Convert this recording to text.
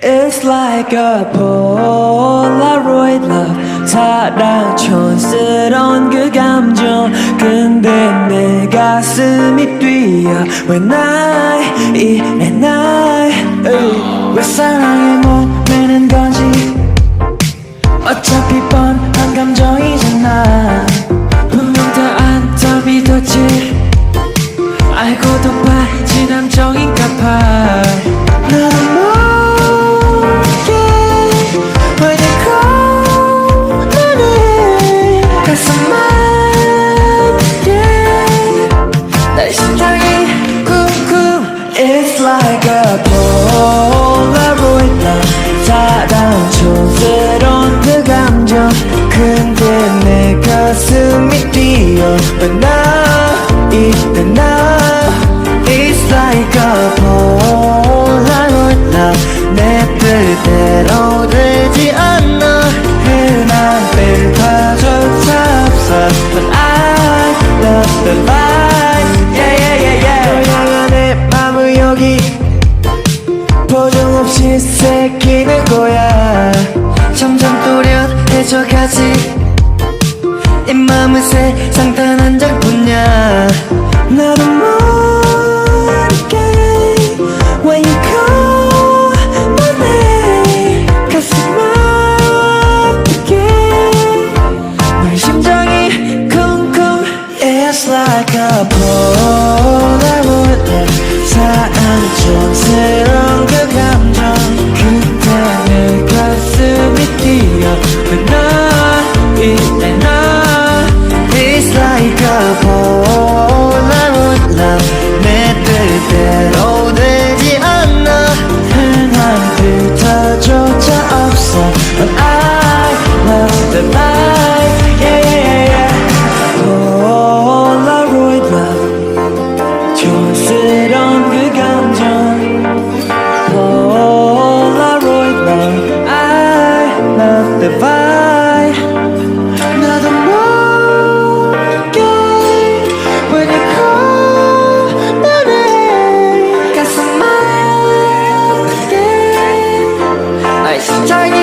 It's like a Polaroid love 사랑 촌스러운 그 감정 근데 내 가슴이 뛰어 왜 날 이래 날 왜 사랑에 못 매는 건지 어차피 뻔한 감정이잖아 분명 다 안다 믿었지 알고도 빠진 함정인가봐 나도 It's like a Polaroid love 사랑 촌스러운 그 감정 근데 내 가슴이 뛰어 왜 나 이래 나 It's like a Polaroid love 내 뜻대로 되지 않아 흔한 필터조차 없어 But I love the light Yeah yeah yeah yeah 너향한 내 맘을 여기 보정 없이 새기는 거야 점점 또렷해져가지 이 맘은 세상 단 한 장뿐이야 나도 모르게 When you call my name 가슴 아프게 너의 심장이 쿵쿵 It's like a Polaroid love 사랑 촌스러운 그 감정 그때 내 가슴이 뛰어 왜 나 이래 나 It's like a Polaroid love 내 뜻대로 되지 않아 흔한 필터조차 없어 But I love the light Yeah yeah yeah yeah Polaroid love 촌스러운 그 감정 Polaroid love I love the vibe 나도 모르게 When you call my name 가슴 아프게 나의 심장이